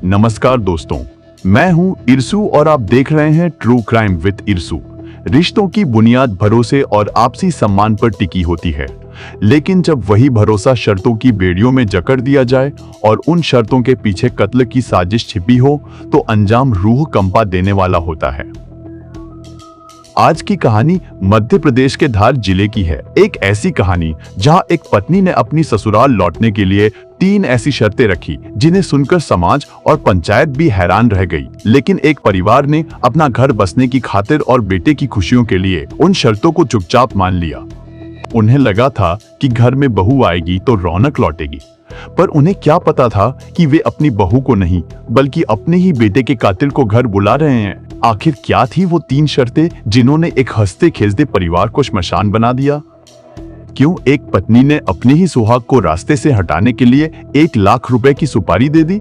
नमस्कार दोस्तों, मैं हूं इरसू और आप देख रहे हैं ट्रू क्राइम विद इरसू। रिश्तों की बुनियाद भरोसे और आपसी सम्मान पर टिकी होती है, लेकिन जब वही भरोसा शर्तों की बेड़ियों में जकड़ दिया जाए और उन शर्तों के पीछे कत्ल की साजिश छिपी हो, तो अंजाम रूह कंपा देने वाला होता है। आज की कहानी मध्य प्रदेश के धार जिले की है। एक ऐसी कहानी जहां एक पत्नी ने अपनी ससुराल लौटने के लिए 3 ऐसी शर्तें रखी जिन्हें सुनकर समाज और पंचायत भी हैरान रह गई। लेकिन एक परिवार ने अपना घर बसने की खातिर और बेटे की खुशियों के लिए उन शर्तों को चुपचाप मान लिया। उन्हें लगा था कि घर में बहू आएगी तो रौनक लौटेगी, पर उन्हें क्या पता था कि वे अपनी बहू को नहीं बल्कि अपने ही बेटे के कातिल को घर बुला रहे हैं। आखिर क्या थी वो 3 शर्तें जिन्होंने एक हंसते खेलते परिवार को श्मशान बना दिया? क्यों एक पत्नी ने अपने ही सुहाग को रास्ते से हटाने के लिए 1 लाख रुपए की सुपारी दे दी?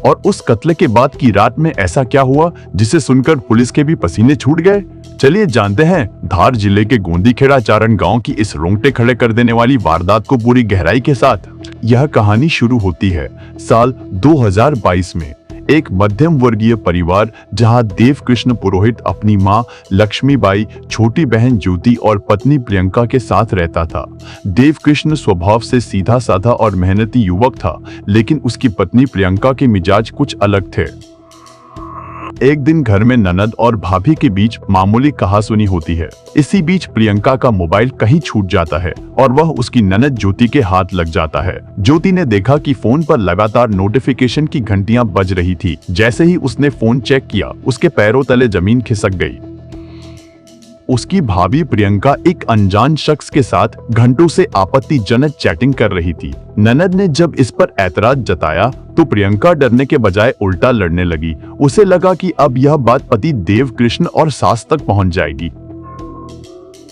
और उस कत्ल के बाद की रात में ऐसा क्या हुआ जिसे सुनकर पुलिस के भी पसीने छूट गए? चलिए जानते हैं धार जिले के गोंदीखेड़ा चारण गांव की इस रोंगटे खड़े कर देने वाली वारदात को पूरी गहराई के साथ। यह कहानी शुरू होती है साल 2022 में। एक मध्यम वर्गीय परिवार जहां देवकृष्ण पुरोहित अपनी मां लक्ष्मीबाई, छोटी बहन ज्योति और पत्नी प्रियंका के साथ रहता था। देवकृष्ण स्वभाव से सीधा साधा और मेहनती युवक था, लेकिन उसकी पत्नी प्रियंका के मिजाज कुछ अलग थे। एक दिन घर में ननद और भाभी के बीच मामूली कहासुनी होती है। इसी बीच प्रियंका का मोबाइल कहीं छूट जाता है और वह उसकी ननद ज्योति के हाथ लग जाता है। ज्योति ने देखा कि फोन पर लगातार नोटिफिकेशन की घंटियां बज रही थी। जैसे ही उसने फोन चेक किया, उसके पैरों तले जमीन खिसक गई। उसकी भाभी प्रियंका एक अनजान शख्स के साथ घंटों से आपत्तिजनक चैटिंग कर रही थी। ननद ने जब इस पर ऐतराज जताया तो प्रियंका डरने के बजाय उल्टा लड़ने लगी। उसे लगा कि अब यह बात पति देवकृष्ण और सास तक पहुंच जाएगी।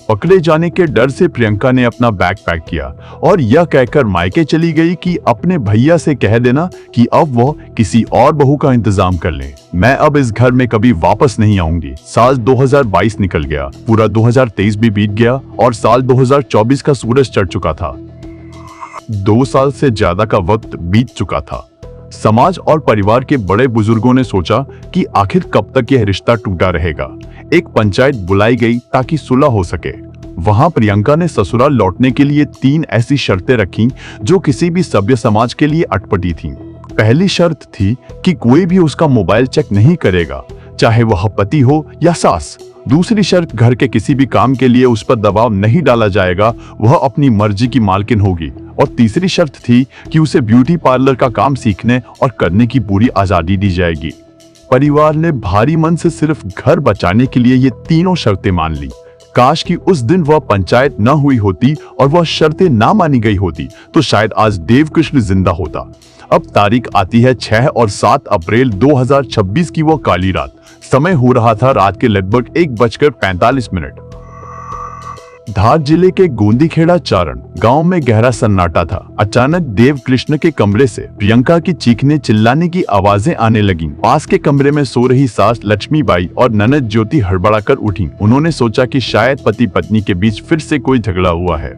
पकड़े जाने के डर से प्रियंका ने अपना बैग पैक किया और यह कहकर मायके चली गई कि अपने भैया से कह देना कि अब वह किसी और बहू का इंतजाम कर लें। मैं अब इस घर में कभी वापस नहीं आऊंगी। साल 2022 निकल गया, पूरा 2023 भी बीत गया और साल 2024 का सूरज चढ़ चुका था। 2 साल से ज्यादा का वक्त बीत चुका था। समाज और परिवार के बड़े बुजुर्गों ने सोचा कि आखिर कब तक यह रिश्ता टूटा रहेगा। एक पंचायत बुलाई गई ताकि सुलह हो सके। वहां प्रियंका ने ससुराल लौटने के लिए 3 ऐसी शर्तें रखी जो किसी भी सभ्य समाज के लिए अटपटी थीं। पहली शर्त थी कि कोई भी उसका मोबाइल चेक नहीं करेगा, चाहे वह पति हो या सास। दूसरी शर्त, घर के किसी भी काम के लिए उस पर दबाव नहीं डाला जाएगा, वह अपनी मर्जी की मालकिन होगी। और तीसरी शर्त थी कि उसे ब्यूटी पार्लर का काम सीखने और करने की पूरी आजादी दी जाएगी। परिवार ने भारी मन से सिर्फ घर बचाने के लिए ये तीनों शर्तें मान ली। काश कि उस दिन वह पंचायत न हुई होती और वह शर्तें ना मानी गई होती, तो शायद आज देवकृष्ण जिंदा होता। अब तारीख आती है 6 और 7 अप्रैल 2026 की वो काली रात। समय हो रहा था रात के लगभग 1:45। धार जिले के गोंदीखेड़ा चारण गांव में गहरा सन्नाटा था। अचानक देवकृष्ण के कमरे से प्रियंका की चीखने चिल्लाने की आवाजें आने लगीं। पास के कमरे में सो रही सास लक्ष्मीबाई और ननद ज्योति हड़बड़ाकर उठी। उन्होंने सोचा कि शायद पति पत्नी के बीच फिर से कोई झगड़ा हुआ है।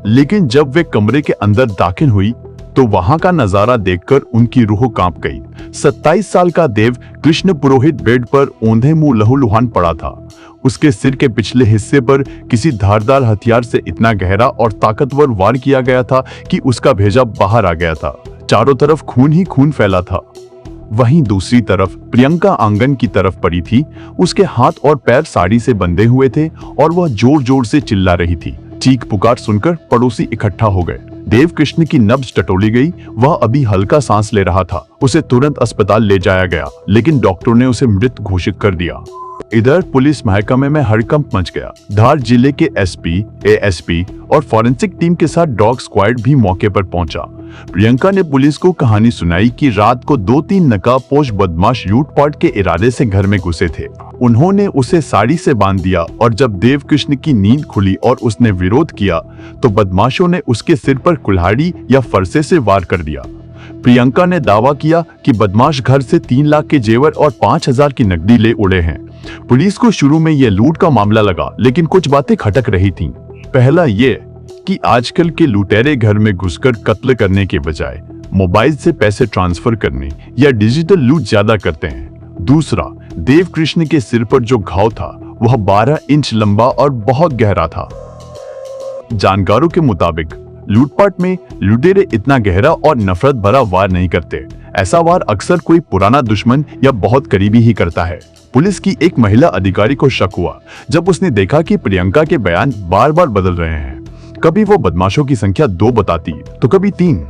लेकिन जब वे कमरे के अंदर दाखिल हुई तो वहां का नजारा देखकर उनकी रूह कांप गई। 27 साल का देव कृष्ण पुरोहित बेड पर औंधे मुंह लहूलुहान पड़ा था। उसके सिर के पिछले हिस्से पर किसी धारदार हथियार से इतना गहरा और ताकतवर वार किया गया था कि उसका भेजा बाहर आ गया था। चारों तरफ खून ही खून फैला था। वहीं दूसरी तरफ प्रियंका आंगन की तरफ पड़ी थी। उसके हाथ और पैर साड़ी से बंधे हुए थे और वह जोर जोर से चिल्ला रही थी। चीख पुकार सुनकर पड़ोसी इकट्ठा हो गए। देवकृष्ण की नब्ज टटोली गई। वह अभी हल्का सांस ले रहा था। उसे तुरंत अस्पताल ले जाया गया, लेकिन डॉक्टरों ने उसे मृत घोषित कर दिया। इधर पुलिस महकमे में हड़कंप मच गया। धार जिले के एसपी, एएसपी और फॉरेंसिक टीम के साथ डॉग स्क्वाड भी मौके पर पहुंचा। प्रियंका ने पुलिस को कहानी सुनाई कि रात को 2-3 नकाबपोश बदमाश लूटपाट के इरादे से घर में घुसे थे। उन्होंने उसे साड़ी से बांध दिया और जब देवकृष्ण की नींद खुली और उसने विरोध किया तो बदमाशों ने उसके सिर पर कुल्हाड़ी या फरसे से वार कर दिया। प्रियंका ने दावा किया कि बदमाश घर से 3 लाख के जेवर और 5,000 की नकदी ले उड़े हैं। पुलिस को शुरू में यह लूट का मामला लगा, लेकिन कुछ बातें खटक रही थीं। पहला ये कि आजकल के लुटेरे घर में घुसकर कत्ल करने के बजाय मोबाइल से पैसे ट्रांसफर करने या डिजिटल लूट ज्यादा करते हैं। दूसरा, देव कृष्ण के सिर पर जो घाव था वह 12 इंच लंबा और बहुत गहरा था। जानकारों के मुताबिक लूटपाट में लुटेरे इतना गहरा और नफरत भरा वार नहीं करते। ऐसा वार अक्सर कोई पुराना दुश्मन या बहुत करीबी ही करता है। पुलिस की एक महिला अधिकारी को शक हुआ जब उसने देखा कि प्रियंका के बयान बार बार बदल रहे हैं। कभी वो बदमाशों की संख्या 2 बताती तो कभी 3।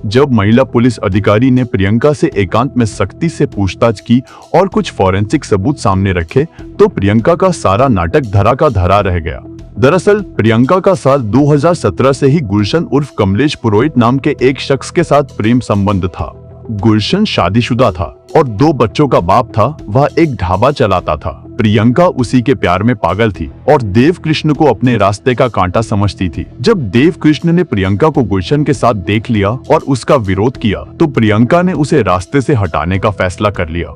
जब महिला पुलिस अधिकारी ने प्रियंका से एकांत में सख्ती से पूछताछ की और कुछ फॉरेंसिक सबूत सामने रखे तो प्रियंका का सारा नाटक धरा का धरा रह गया। दरअसल प्रियंका का साल 2017 से ही गुलशन उर्फ कमलेश पुरोहित नाम के एक शख्स के साथ प्रेम संबंध था। गुलशन शादीशुदा था और 2 बच्चों का बाप था। वह एक ढाबा चलाता था। प्रियंका उसी के प्यार में पागल थी और देव कृष्ण को अपने रास्ते का कांटा समझती थी। जब देव कृष्ण ने प्रियंका को गुलशन के साथ देख लिया और उसका विरोध किया तो प्रियंका ने उसे रास्ते से हटाने का फैसला कर लिया।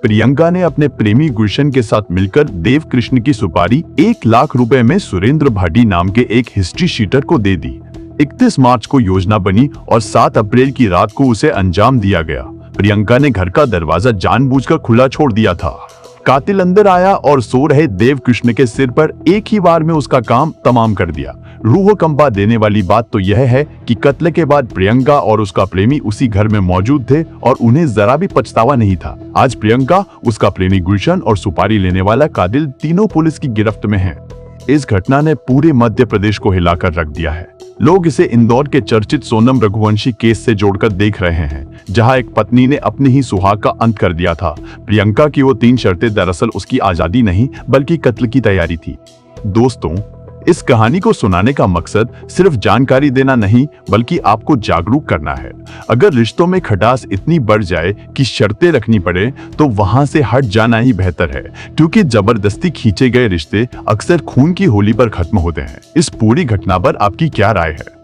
प्रियंका ने अपने प्रेमी गुलशन के साथ मिलकर देव कृष्ण की सुपारी 1 लाख रुपए में सुरेंद्र भाटी नाम के एक हिस्ट्री शीटर को दे दी। 31 मार्च को योजना बनी और 7 अप्रैल की रात को उसे अंजाम दिया गया। प्रियंका ने घर का दरवाजा जानबूझकर खुला छोड़ दिया था। कातिल अंदर आया और सो रहे देव कृष्ण के सिर पर एक ही बार में उसका काम तमाम कर दिया। रूह कंपा देने वाली बात तो यह है कि कत्ल के बाद प्रियंका और उसका प्रेमी उसी घर में मौजूद थे और उन्हें जरा भी पछतावा नहीं था। आज प्रियंका, उसका प्रेमी गुलशन और सुपारी लेने वाला कातिल तीनों पुलिस की गिरफ्त में हैं। इस घटना ने पूरे मध्य प्रदेश को हिलाकर रख दिया है। लोग इसे इंदौर के चर्चित सोनम रघुवंशी केस से जोड़कर देख रहे हैं, जहां एक पत्नी ने अपने ही सुहाग का अंत कर दिया था। प्रियंका की वो 3 शर्तें दरअसल उसकी आजादी नहीं बल्कि कत्ल की तैयारी थी। दोस्तों, इस कहानी को सुनाने का मकसद सिर्फ जानकारी देना नहीं बल्कि आपको जागरूक करना है। अगर रिश्तों में खटास इतनी बढ़ जाए कि शर्तें रखनी पड़े तो वहां से हट जाना ही बेहतर है, क्योंकि जबरदस्ती खींचे गए रिश्ते अक्सर खून की होली पर खत्म होते हैं। इस पूरी घटना पर आपकी क्या राय है?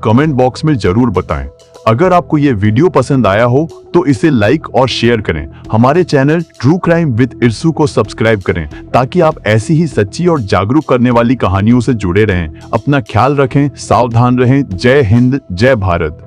कमेंट बॉक्स में जरूर बताएं। अगर आपको ये वीडियो पसंद आया हो तो इसे लाइक और शेयर करें। हमारे चैनल ट्रू क्राइम विद इरसू को सब्सक्राइब करें ताकि आप ऐसी ही सच्ची और जागरूक करने वाली कहानियों से जुड़े रहें। अपना ख्याल रखें, सावधान रहें। जय हिंद, जय भारत।